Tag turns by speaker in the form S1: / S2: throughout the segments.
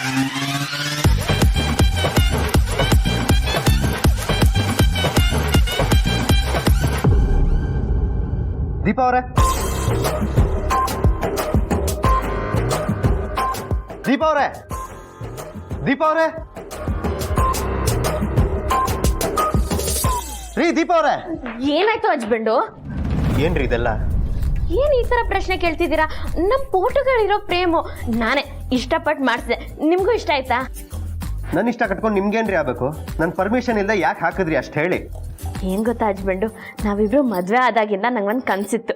S1: ದೀಪಾ ಅವರೇ, ದೀಪಾ ಅವರೇ, ದೀಪಾ ಅವರೇ, ರೀ ದೀಪಾ ಅವರೇ.
S2: ಏನಾಯ್ತು ಹಸ್ಬೆಂಡು?
S1: ಏನ್ರಿ ಇದೆಲ್ಲ?
S2: ಏನ್ ಈ ತರ ಪ್ರಶ್ನೆ ಕೇಳ್ತಿದ್ದೀರಾ? ನಮ್ ಫೋಟೋಗಳಿರೋ ಪ್ರೇಮು ನಾನೇ ಇಷ್ಟಪಟ್ಟು ಮಾಡಿಸಿದೆ. ನಿಮ್ಗೂ ಇಷ್ಟ ಆಯ್ತಾ?
S1: ನನ್ನ ಇಷ್ಟ ಕಟ್ಕೊಂಡು ನಿಮ್ಗೇನ್ರಿ ಆಗ್ಬೇಕು? ನನ್ನ ಪರ್ಮಿಷನ್ ಇಲ್ಲದೆ ಯಾಕೆ ಹಾಕಿದ್ರಿ ಅಷ್ಟು ಹೇಳಿ.
S2: ಏನ್ ಗೊತ್ತಾ ಹಸ್ಬೆಂಡು, ನಾವಿಬ್ರು ಮದ್ವೆ ಆದಾಗಿಂದ ನಂಗೊಂದು ಕನ್ಸಿತ್ತು,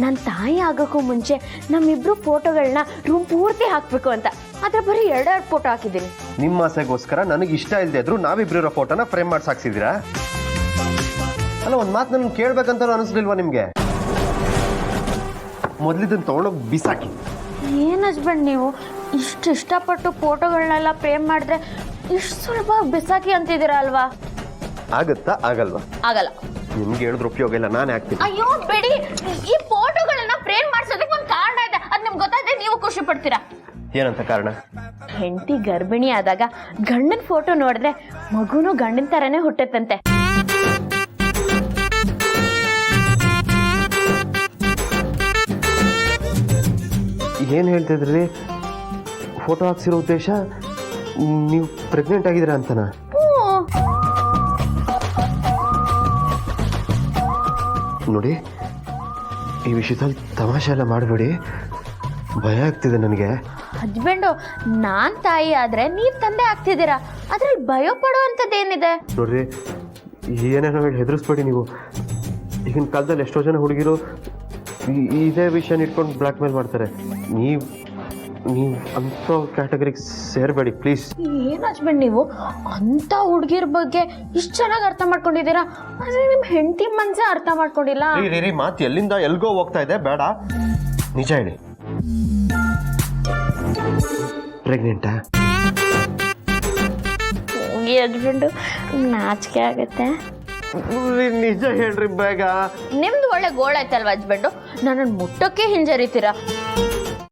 S2: ನನ್ನ ತಾಯಿ ಆಗೋಕ್ಕೂ ಮುಂಚೆ ನಮ್ಮಿಬ್ರು ಫೋಟೋಗಳನ್ನ ರೂಮ್ ಪೂರ್ತಿ ಹಾಕ್ಬೇಕು ಅಂತ. ಆದ್ರೆ ಬರೀ ಎರಡೆರಡು ಫೋಟೋ ಹಾಕಿದ್ದೀನಿ.
S1: ನಿಮ್ಮ ಆಸೆಗೋಸ್ಕರ ನನಗೆ ಇಷ್ಟ ಇಲ್ಲದೆ ಇದ್ರು ನಾವಿಬ್ರಿರೋ ಫೋಟೋನ ಫ್ರೇಮ್ ಮಾಡಿ ಹಾಕ್ಸಿದ್ದೀರಾ? ಅಲ್ಲ, ಒಂದು ಮಾತು ನನ್ನ ಕೇಳ್ಬೇಕಂತ ಅನಿಸ್ಲಿಲ್ವಾ ನಿಮಗೆ? ಮೊದಲಿದ್ದನ್ನು ತೊಗೊಂಡೋಗಿ ಬಿಸಾಕಿ.
S2: ಏನ್ ಹಸ್ಬೆಂಡ್ ನೀವು ಇಷ್ಟು ಇಷ್ಟಪಟ್ಟು ಫೋಟೋಗಳನ್ನೆಲ್ಲ ಫ್ರೇಮ್ ಮಾಡಿದ್ರೆ ಇಷ್ಟು ಸುಲಭ ಬಿಸಾಕಿ ಅಂತಿದ್ದೀರಾ ಅಲ್ವಾ?
S1: ಆಗತ್ತಾ ಆಗಲ್ವಾ?
S2: ಆಗಲ್ಲ.
S1: ನಿಮ್ಗೆ ಹೇಳಿದ್ರೆ ಉಪಯೋಗ ಇಲ್ಲ, ನಾನೇ ಹಾಕ್ತೀನಿ.
S2: ಅಯ್ಯೋ ಬಿಡಿ, ಈ ಫೋಟೋಗಳನ್ನ ಫ್ರೇಮ್ ಮಾಡ್ಸೋದಕ್ಕೆ ಒಂದು ಕಾರಣ ಇದೆ. ಅದ್ ನಿಮ್ಗೆ ಗೊತ್ತಾದ್ರೆ ನೀವು ಖುಷಿ ಪಡ್ತೀರಾ.
S1: ಏನಂತ ಕಾರಣ?
S2: ಹೆಂಡತಿ ಗರ್ಭಿಣಿ ಆದಾಗ ಗಂಡನ ಫೋಟೋ ನೋಡಿದ್ರೆ ಮಗುನು ಗಂಡನ ತರನೇ ಹುಟ್ಟತ್ತಂತೆ.
S1: ಏನು ಹೇಳ್ತಿದ್ರಿ? ಫೋಟೋ ಹಾಕ್ಸಿರೋ ಉದ್ದೇಶ ನೀವು ಪ್ರೆಗ್ನೆಂಟ್ ಆಗಿದ್ದೀರಾ ಅಂತನಾ? ನೋಡಿ, ಈ ವಿಷಯದಲ್ಲಿ ತಮಾಷೆ ಎಲ್ಲ ಮಾಡಬೇಡಿ, ಭಯ ಆಗ್ತಿದೆ ನನಗೆ.
S2: ಹಸ್ಬೆಂಡು, ನಾನ್ ತಾಯಿ ಆದ್ರೆ ನೀವ್ ತಂದೆ ಆಗ್ತಿದ್ದೀರಾ, ಅದ್ರಲ್ಲಿ ಭಯ ಪಡುವಂಥದ್ದೇನಿದೆ?
S1: ನೋಡ್ರಿ, ಏನೇನೋ ಹೇಳಿ ಹೆದರಿಸ್ಬೇಡಿ ನೀವು. ಈಗಿನ ಕಾಲದಲ್ಲಿ ಎಷ್ಟೋ ಜನ ಹುಡುಗಿರು ಇದೇ ವಿಷಯನ ಇಟ್ಕೊಂಡು ಬ್ಲ್ಯಾಕ್ ಮೇಲ್ ಮಾಡ್ತಾರೆ. ನೀವು ಅಂಥ ಕ್ಯಾಟಗರಿಗೆ ಸೇರಬೇಡಿ ಪ್ಲೀಸ್.
S2: ಏನ್ ಹಸ್ಬೆಂಡ್ ನೀವು ಅಂತ ಹುಡುಗಿರ ಬಗ್ಗೆ ಇಷ್ಟು ಚೆನ್ನಾಗಿ ಅರ್ಥ ಮಾಡ್ಕೊಂಡಿದ್ದೀರಾ, ಆದ್ರೆ ನಿಮ್ ಹೆಂಡತಿ ಮನ್ಸೇ ಅರ್ಥ ಮಾಡ್ಕೊಂಡಿಲ್ಲ.
S1: ರೀ ಮಾತು ಎಲ್ಲಿಂದ ಎಲ್ಗೋ ಹೋಗ್ತಾ ಇದೆ, ಬೇಡ. ನಿಜ ಹೇಳಿ, ಪ್ರೆಗ್ನೆಂಟಾ?
S2: ಹಸ್ಬೆಂಡು ನಾಚಿಕೆ ಆಗತ್ತೆ.
S1: ನಿಜ ಹೇಳ್ರಿ ಬೇಗ.
S2: ನಿಮ್ದು ಒಳ್ಳೆ ಗೋಳಾಯ್ತಲ್ವ ಹಸ್ಬೆಂಡು, ನನ್ನನ್ನು ಮುಟ್ಟಕ್ಕೆ ಹಿಂಜರಿತೀರಾ.